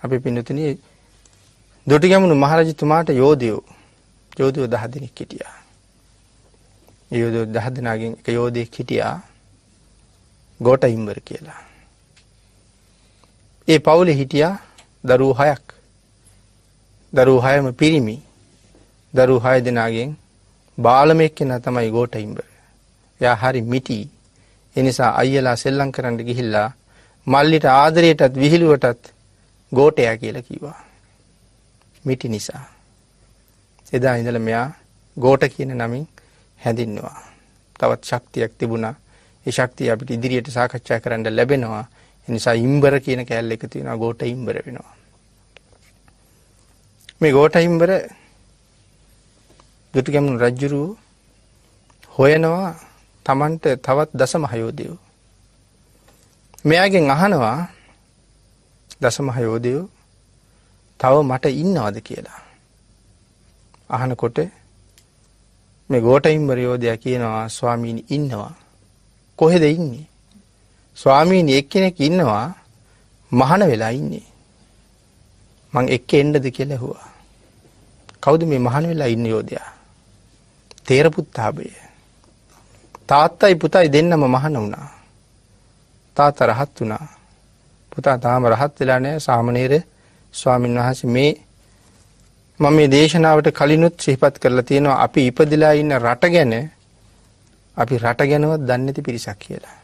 අපි පින්නතුනි දොටිගැමුණු මහරජතුමාට යෝධයෝ 10 දෙනෙක් හිටියා. ඒ යෝධයෝ 10 දෙනාගෙන් එක යෝධයෙක් හිටියා ගෝඨයිම්බර කියලා. ඒ පවුලේ හිටියා දරුවෝ 6ක්. දරුවෝ 6ම පිරිමි. දරුවෝ 6 දෙනාගෙන් බාලම එක්කෙනා තමයි ගෝඨයිම්බර. එයා හරි මිටි. ඒ නිසා අයියලා සෙල්ලම් කරන්න ගිහිල්ලා මල්ලිට ආදරයටත් විහිළුවටත් ගෝඨයා කියලා කිව්වා. මිටි නිසා. එදා ඉඳලා මෙයා ගෝඨ කියන නමින් හැඳින්වුවා. තවත් ශක්තියක් තිබුණා. ඒ ශක්තිය අපිට ඉදිරියට සාකච්ඡා කරන්න ලැබෙනවා. ඒ නිසා ඉම්බර කියන කැලල එක තියෙනවා ගෝඨයිම්බර වෙනවා. මේ ගෝඨයිම්බර දුටුගැමුණු රජුරු හොයනවා Tamanට තවත් දසමහයෝධයෝ. මෙයාගෙන් අහනවා දසමහයෝධයෝ තව මට ඉන්නවද කියලා. අහනකොට මේ ගෝඨයිම්බර යෝධයා කියනවා ස්වාමීනි ඉන්නවා. කොහෙද ඉන්නේ? ස්වාමීනි එක්කෙනෙක් ඉන්නවා මහාන වෙලා ඉන්නේ. මං එක්ක එන්නද කියලා ඇහුවා. කවුද මේ මහාන වෙලා ඉන්න යෝධයා? තේරපුත්තාබය. තාත්තයි පුතයි දෙන්නම මහාන වුණා. තාත්තා රහත් වුණා. පුතා තාම රහත් වෙලා නැහැ. සාමණේර ස්වාමීන් වහන්සේ මේ මම මේ දේශනාවට කලිනුත් සිහිපත් කරලා තියෙනවා අපි ඉපදිලා ඉන්න රට ගැන අපි රට ගැනවත් දන්නේ නැති පිරිසක් කියලා.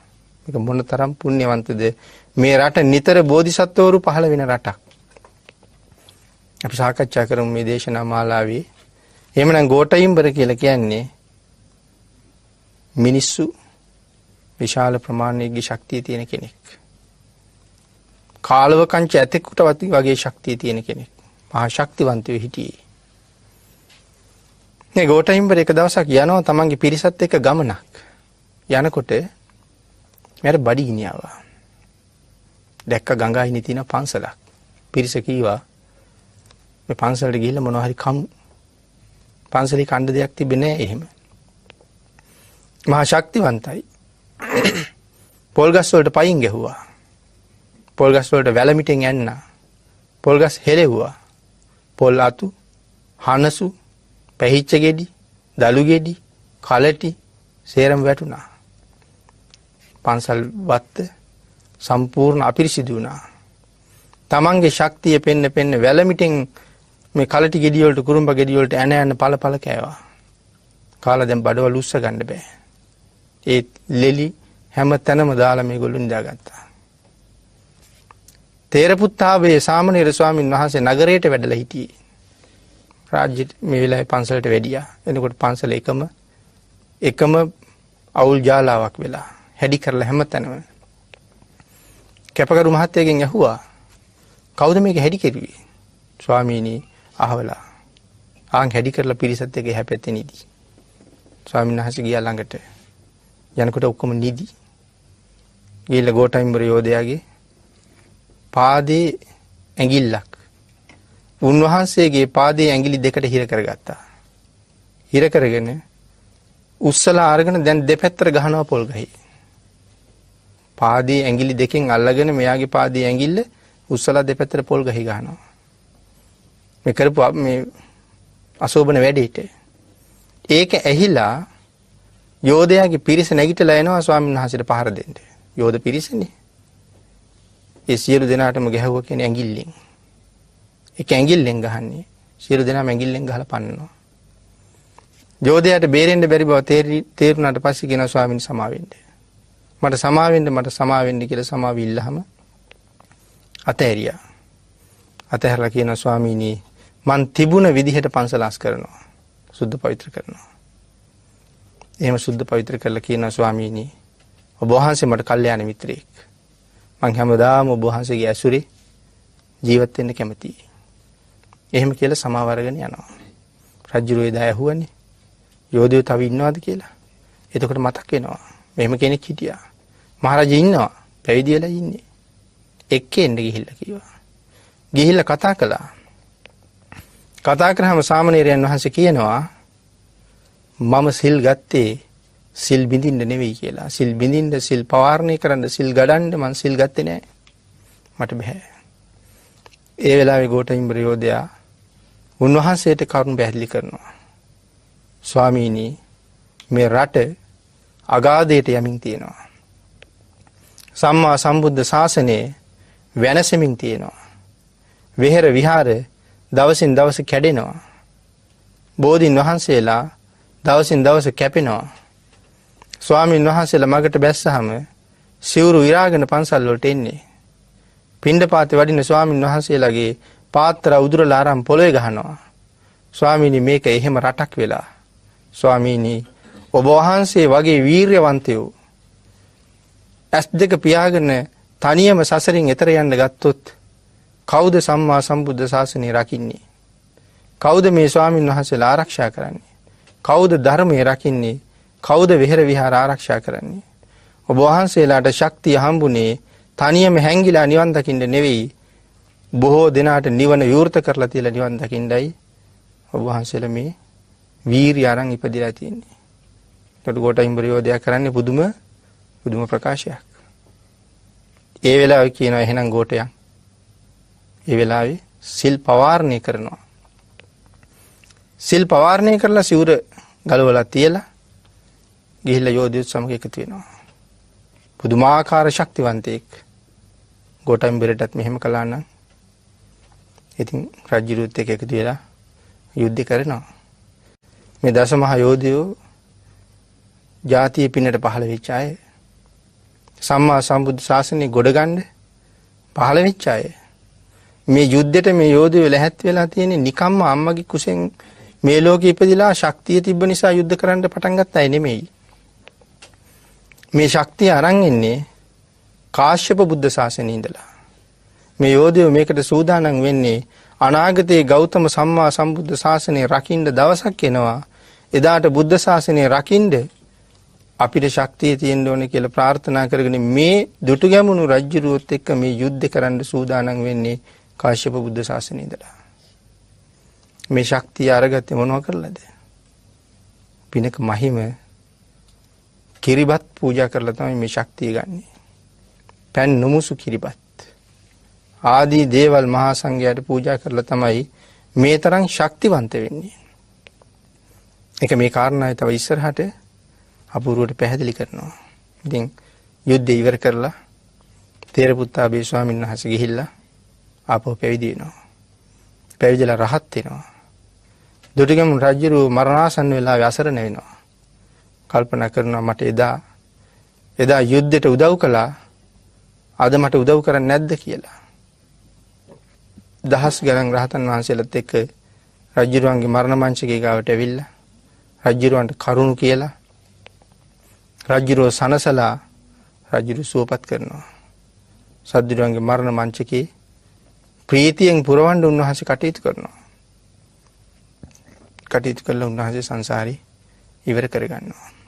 මේක මොනතරම් පුණ්‍යවන්තද මේ රට නිතර බෝධිසත්වවරු පහළ වෙන රටක්. අපි සාකච්ඡා කරමු මේ දේශනා මාලාවේ. එහෙමනම් ගෝඨයිම්බර කියලා කියන්නේ මිනිස්සු විශාල ප්‍රමාණයක ශක්තිය තියෙන කෙනෙක්. කාලව කංච ඇතෙකුට වගේ ශක්තිය තියෙන කෙනෙක්. මහා ශක්තිවන්තයෝ හිටියේ. මේ ගෝඨයිම්බර එක දවසක් යනවා තමන්ගේ පිරිසත් එක්ක ගමනක්. යනකොට මෙයාට බඩගිනි ආවා. දැක්ක ගංගායිනේ තියෙන පන්සලක්. පිරිස කීවා මේ පන්සලට ගිහිල්ලා මොනවා හරි කමු. පන්සලේ කණ්ඩ දෙයක් තිබෙන්නේ නැහැ එහෙම. මහා ශක්තිවන්තයි. පොල් ගස් වලට පයින් ගැහුවා. පොල් ගස් වලට වැලමිටෙන් යන්නා. පොල් ගස් හෙලෙව්වා. පොල් අතු, හනසු, පැහිච්ච ගෙඩි, දලු ගෙඩි, කලටි සේරම වැටුණා. පන්සල් වත්ත සම්පූර්ණ අපිරිසිදු වුණා. තමන්ගේ ශක්තිය පෙන්න වැලමිටෙන් මේ කලටි ගෙඩි වලට කුරුම්බ ගෙඩි වලට ඇන පළ කෑවා. කාලා දැන් බඩවල උස්ස ගන්න බෑ. ඒ ලෙලි හැම තැනම දාලා මේගොල්ලෝ නිදාගත්තා. තේරපුත්තාවේ සාමණේර ස්වාමීන් වහන්සේ නගරයට වැඩලා හිටියේ. රාජ්‍ය මේ වෙලාවේ පන්සලට වැඩියා. එනකොට පන්සල එකම අවුල් ජාලාවක් වෙලා හැඩි කරලා හැම තැනම. කැපකරු මහත්තයාගෙන් ඇහුවා කවුද මේක හැඩි කෙරුවේ? ස්වාමීනි අහවලා. ආන් හැඩි කරලා පිරිසත් එක්ක හැපෙත්තේ නිදි. ස්වාමීන් වහන්සේ ගියා ළඟට. යනකොට ඔක්කොම නිදි. ගිහලා ගෝඨයිම්බර යෝධයාගේ පාදේ ඇඟිල්ලක් උන්වහන්සේගේ පාදේ ඇඟිලි දෙකට හිර කරගත්තා. හිර කරගෙන උස්සලා අරගෙන දැන් දෙපැත්තට ගහනවා පොල් ගහේ. පාදේ ඇඟිලි දෙකෙන් අල්ලගෙන මෙයාගේ පාදේ ඇඟිල්ල උස්සලා දෙපැත්තට පොල් ගහේ ගහනවා. මේ කරපු මේ අශෝභන වැඩේට. ඒක ඇහිලා යෝධයාගේ පිරිස නැගිටලා එනවා ස්වාමීන් වහන්සේට පහර දෙන්න. යෝධ පිරිසනේ. ඒ සියලු දෙනාටම ගැහුවා කියන්නේ ඇඟිල්ලෙන්. ඒක ඇඟිල්ලෙන් ගහන්නේ. සියලු දෙනාම ඇඟිල්ලෙන් ගහලා පන්නනවා. යෝධයාට බේරෙන්න බැරි බව තේරුණාට පස්සේ කියනවා ස්වාමීන් සමා වෙන්න. මට සමා වෙන්න කියලා සමාව ඉල්ලහම අතහැරියා. අතහැරලා කියනවා ස්වාමීනි මං තිබුණ විදිහට පන්සලස් කරනවා. සුද්ධ පවිත්‍ර කරනවා. එහෙම සුද්ධ පවිත්‍ර කරලා කියනවා ස්වාමීනි ඔබ වහන්සේ මට කල්යාණ මිත්‍රයෙක්. මං හැමදාම ඔබ වහන්සේගේ ඇසුරේ ජීවත් වෙන්න කැමතියි. එහෙම කියලා සමාව අරගෙන යනවා. රජුරෝ එදා ඇහුවනේ යෝධයෝ තව ඉන්නවද කියලා. එතකොට මතක් වෙනවා. මෙහෙම කෙනෙක් හිටියා. මහරජා ඉන්නවා. පැවිදි වෙලා ඉන්නේ. එක්කෙන්න ගිහිල්ලා කිව්වා. ගිහිල්ලා කතා කළා. කතා කරාම සාමණේරයන් වහන්සේ කියනවා මම සිල් ගත්තේ සිල් බිඳින්න නෙවෙයි කියලා. සිල් බිඳින්න, සිල් පවාරණය කරන්න, සිල් ගඩන්න මං සිල් ගත්තේ නෑ. මට බෑ. ඒ වෙලාවේ ගෝඨිඹර යෝධයා උන්වහන්සේට කරුණ පැහැදිලි කරනවා. ස්වාමීනි මේ රට අගාධයට යමින් තියෙනවා. සම්මා සම්බුද්ධ ශාසනය වෙනසෙමින් තියෙනවා. විහෙර විහාර දවසින් දවස කැඩෙනවා. බෝධීන් වහන්සේලා දවසින් දවස කැපෙනවා. ස්වාමීන් වහන්සේලා මගට බැස්සහම සිවුරු ඉරාගෙන පන්සල් වලට එන්නේ. පිණ්ඩපාතේ වඩින ස්වාමීන් වහන්සේලාගේ පාත්‍ර උදුරලා ආරම් පොළවේ ගහනවා. ස්වාමීනි මේක එහෙම රටක් වෙලා. ස්වාමීනි ඔබ වහන්සේ වගේ වීරියවන්තයෝ ඇස් දෙක පියාගෙන තනියම සසරින් එතර යන්න ගත්තොත් කවුද සම්මා සම්බුද්ධ ශාසනය රකින්නේ? කවුද මේ ස්වාමීන් වහන්සේලා ආරක්ෂා කරන්නේ? කවුද ධර්මයේ රකින්නේ? කවුද විහෙර විහාර ආරක්ෂා කරන්නේ? ඔබ වහන්සේලාට ශක්තිය හම්බුනේ තනියම හැංගිලා නිවන් දකින්න නෙවෙයි, බොහෝ දෙනාට නිවන විවෘත කරලා තියලා නිවන් දකින්නයි ඔබ වහන්සේලා මේ වීරිය අරන් ඉපදිලා තියෙන්නේ. ඒකට ගෝඨිඹර යෝධයා කරන්නේ පුදුම ප්‍රකාශයක්. ඒ වෙලාවේ කියනවා එහෙනම් ගෝඨයන් ඒ වෙලාවේ සිල් පවාරණය කරනවා. සිල් පවාරණය කරලා සිවුර ගලවලා තියලා ගිහිල්ලා යෝධයොත් සමග එකතු වෙනවා. පුදුමාකාර ශක්තිවන්තයෙක්. ගෝඨිඹරටත් මෙහෙම කළා නම් ඉතින් රජුරුත් එක්ක එකතු වෙලා යුද්ධ කරනවා. මේ දසමහා යෝධයෝ ජාතිය පිනට පහළ වෙච්ච අය. සම්මා සම්බුද්ධ ශාසනය ගොඩ ගන්න පහළ වෙච්ච අය. මේ යුද්ධෙට මේ යෝධයෝ ලැහැත් වෙලා තියෙන්නේ නිකම්ම අම්මගේ කුසෙන් මේ ලෝකෙ ඉපදිලා ශක්තිය තිබ්බ නිසා යුද්ධ කරන්න පටන් ගත්ත අය නෙමෙයි. මේ ශක්තිය අරන් ඉන්නේ කාශ්‍යප බුද්ධ ශාසනයේ ඉඳලා. මේ යෝධයෝ මේකට සූදානම් වෙන්නේ අනාගතයේ ගෞතම සම්මා සම්බුද්ධ ශාසනය රකින්න දවසක් එනවා. එදාට බුද්ධ ශාසනය රකින්න අපිට ශක්තිය තියෙන්න ඕනේ කියලා ප්‍රාර්ථනා කරගෙන මේ දුටු ගැමුණු රජුරුවත් එක්ක මේ යුද්ධ කරන්න සූදානම් වෙන්නේ කාශ්‍යප බුද්ධ ශාසනයේ ඉඳලා. මේ ශක්තිය අරගත්තේ මොනව කරලාද? පිනක මහිම කිරිබත් පූජා කරලා තමයි මේ ශක්තිය ගන්නෙ. පෑන් නොමුසු කිරිබත් ආදී දේවල් මහා සංඝයාට පූජා කරලා තමයි මේ තරම් ශක්තිවන්ත වෙන්නේ. ඒක මේ කාරණායි තව ඉස්සරහට අපූර්වට පැහැදිලි කරනවා. ඉතින් යුද්ධය ඉවර කරලා තේරපුත්තාබේ ස්වාමීන් වහන්සේ ගිහිල්ලා ආපහු පැවිදි වෙනවා. පැවිදිලා රහත් වෙනවා. දුටුගැමුණු රජුරු මරණාසන්න වෙලාවේ අසරණ වෙනවා. කල්පනා කරනවා මට එදා යුද්ධයට උදව් කළා. අද මට උදව් කරන්නේ නැද්ද කියලා. දහස් ගණන් රහතන් වහන්සේලාත් එක්ක රජුරුවන්ගේ මරණ මංචකේ ගාවට ඇවිල්ලා රජුරුවන්ට කරුණු කියලා රජුරුව සනසලා රජුරුව සුවපත් කරනවා. සද්දුරුවන්ගේ මරණ මංචකේ ප්‍රීතියෙන් පුරවන්න උන්වහන්සේ කටයුතු කරනවා. කටයුතු කළා උන්වහන්සේ සංසාරේ ඉවර කරගන්නවා.